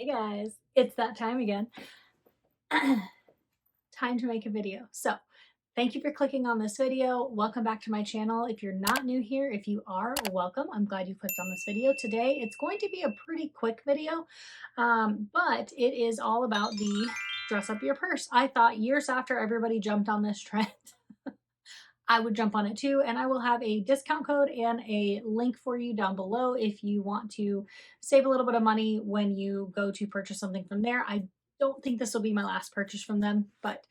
Hey guys, it's that time again. Time to make a video. So thank you for clicking on this video. Welcome back to my channel. If you're not new here, if you are, welcome. I'm glad you clicked on this video today. It's going to be a pretty quick video, but it is all about the dress up your purse. I thought years after everybody jumped on this trend, I would jump on it too, and I will have a discount code and a link for you down below if you want to save a little bit of money when you go to purchase something from there. I don't think this will be my last purchase from them, but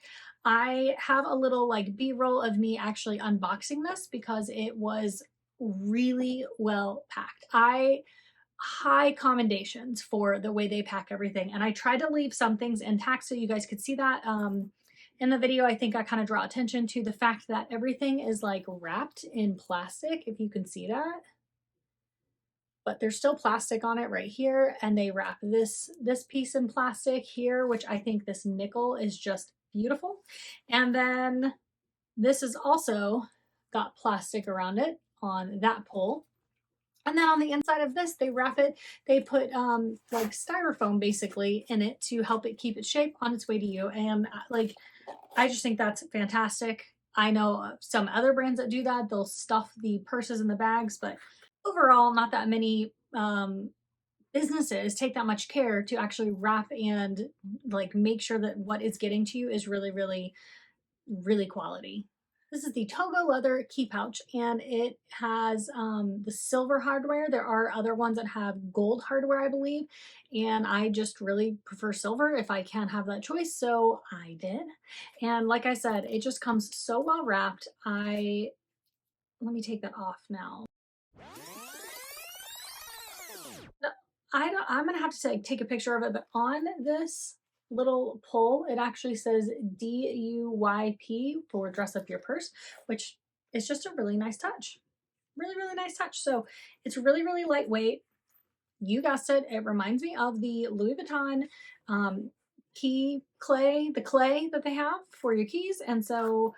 I have a little like B-roll of me actually unboxing this because it was really well packed. High commendations for the way they pack everything, and I tried to leave some things intact so you guys could see that. In the video, I think I kind of draw attention to the fact that everything is like wrapped in plastic, if you can see that. But there's still plastic on it right here, and they wrap this piece in plastic here, which I think this nickel is just beautiful. And then this is also got plastic around it on that pole. And then on the inside of this, they wrap it, they put like styrofoam basically in it to help it keep its shape on its way to you. And like, I just think that's fantastic. I know some other brands that do that. They'll stuff the purses in the bags, but overall, not that many businesses take that much care to actually wrap and like make sure that what is getting to you is really, really, really quality. This is the Togo leather key pouch, and it has the silver hardware. There are other ones that have gold hardware, I believe, and I just really prefer silver if I can have that choice, so I did. And like I said, it just comes so well wrapped. Let me take that off now. I'm gonna have to take a picture of it, but on this little pole, it actually says DUYP for dress up your purse, which is just a really nice touch. Really, really nice touch. So it's really, really lightweight. You guessed it. It reminds me of the Louis Vuitton key clay, the clay that they have for your keys. And so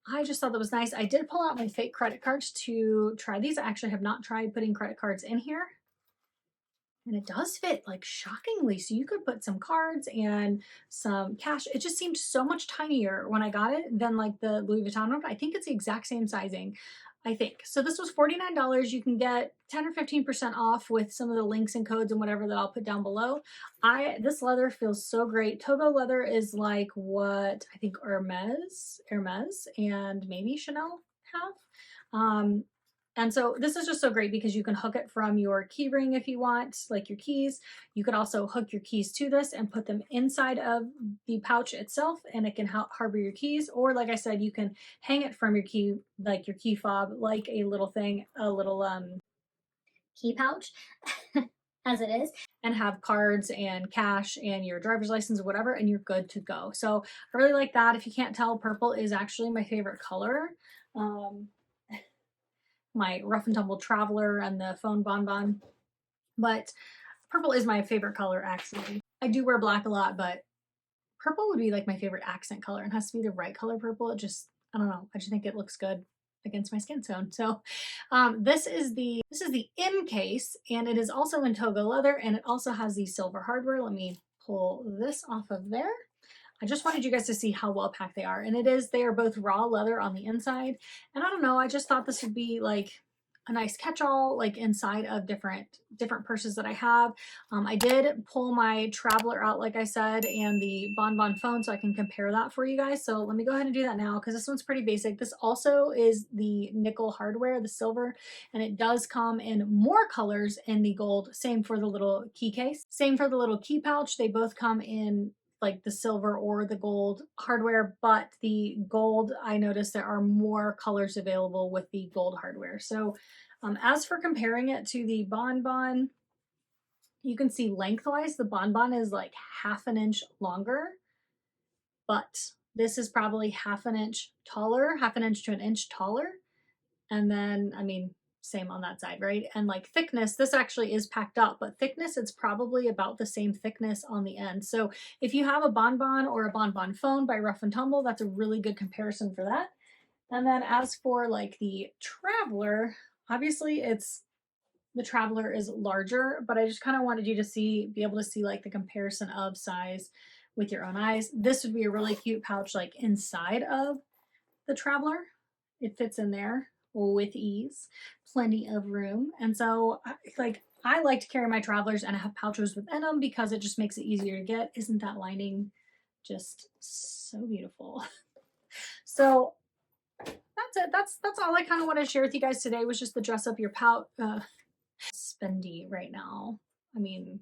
I just thought that was nice. I did pull out my fake credit cards to try these. I actually have not tried putting credit cards in here. And it does fit like shockingly. So you could put some cards and some cash. It just seemed so much tinier when I got it than like the Louis Vuitton one. I think it's the exact same sizing, I think. So this was $49. You can get 10 or 15% off with some of the links and codes and whatever that I'll put down below. This leather feels so great. Togo leather is like what I think Hermes and maybe Chanel have. And so this is just so great because you can hook it from your key ring if you want, like your keys. You could also hook your keys to this and put them inside of the pouch itself, and it can harbor your keys. Or like I said, you can hang it from your key, like your key fob, like a little thing, a little key pouch as it is, and have cards and cash and your driver's license or whatever, and you're good to go. So I really like that. If you can't tell, purple is actually my favorite color. My rough and tumble traveler and the phone bonbon, but purple is my favorite color actually. I do wear black a lot, but purple would be like my favorite accent color, and has to be the right color purple. It just, I don't know, I just think it looks good against my skin tone. So this is the M case, and it is also in Togo leather, and it also has the silver hardware. Let me pull this off of there. I just wanted you guys to see how well packed they are. And they are both raw leather on the inside. And I don't know, I just thought this would be like a nice catch-all, like inside of different purses that I have. I did pull my traveler out, like I said, and the bonbon phone, so I can compare that for you guys. So let me go ahead and do that now, because this one's pretty basic. This also is the nickel hardware, the silver, and it does come in more colors in the gold. Same for the little key case. Same for the little key pouch. They both come in like the silver or the gold hardware, but the gold, I noticed there are more colors available with the gold hardware. So as for comparing it to the bonbon, you can see lengthwise the bonbon is like half an inch longer, but this is probably half an inch taller, half an inch to an inch taller. And then, I mean, same on that side, right? And like thickness, this actually is packed up, but thickness, it's probably about the same thickness on the end. So if you have a bonbon or a bonbon phone by Rough and Tumble, that's a really good comparison for that. And then as for like the traveler, obviously it's the Traveler is larger, but I just kind of wanted you to be able to see like the comparison of size with your own eyes. This would be a really cute pouch like inside of the Traveler. It fits in there with ease, plenty of room. And so I like to carry my Travelers and have pouches within them because it just makes it easier to get. Isn't that lining just so beautiful? So that's it. That's all I kind of want to share with you guys today, was just the dress up your pouch. Spendy right now. I mean,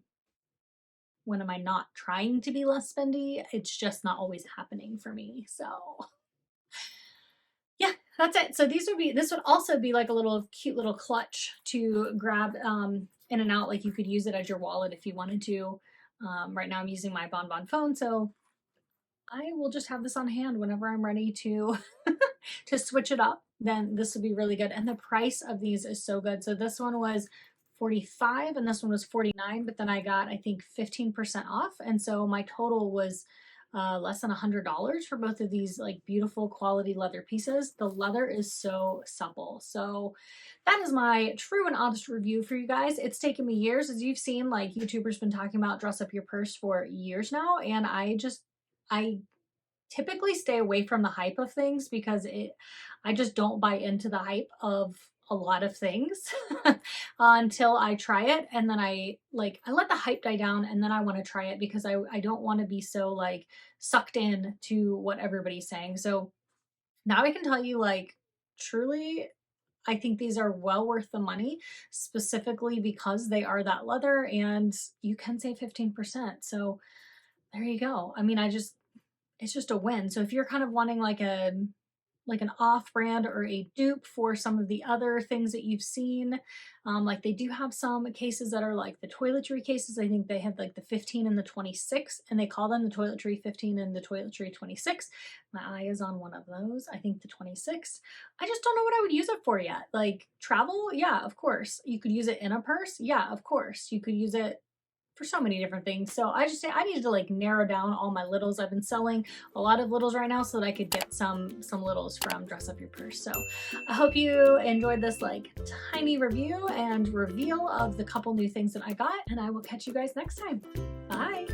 when am I not trying to be less spendy? It's just not always happening for me. So yeah, that's it. So this would also be like a little cute little clutch to grab in and out. Like you could use it as your wallet if you wanted to. Right now I'm using my Bonbon phone, so I will just have this on hand whenever I'm ready to to switch it up. Then this would be really good. And the price of these is so good. So this one was $45 and this one was $49, but then I got, I think, 15% off. And so my total was less than $100 for both of these like beautiful quality leather pieces. The leather is so supple. So that is my true and honest review for you guys. It's taken me years. As you've seen, like YouTubers been talking about dress up your purse for years now. And I typically stay away from the hype of things because I just don't buy into the hype of a lot of things until I try it. And then I let the hype die down and then I want to try it because I don't want to be so like sucked in to what everybody's saying. So now I can tell you, like, truly, I think these are well worth the money, specifically because they are that leather and you can save 15%. So there you go. I mean, it's just a win. So if you're kind of wanting like an off-brand or a dupe for some of the other things that you've seen, like they do have some cases that are like the toiletry cases. I think they have like the 15 and the 26, and they call them the toiletry 15 and the toiletry 26. My eye is on one of those. I think the 26. I just don't know what I would use it for yet. Like travel, yeah, of course. You could use it in a purse, yeah, of course. You could use it for so many different things. So I just say I need to like narrow down all my littles. I've been selling a lot of littles right now so that I could get some littles from Dress Up Your Purse. So I hope you enjoyed this like tiny review and reveal of the couple new things that I got, and I will catch you guys next time. Bye.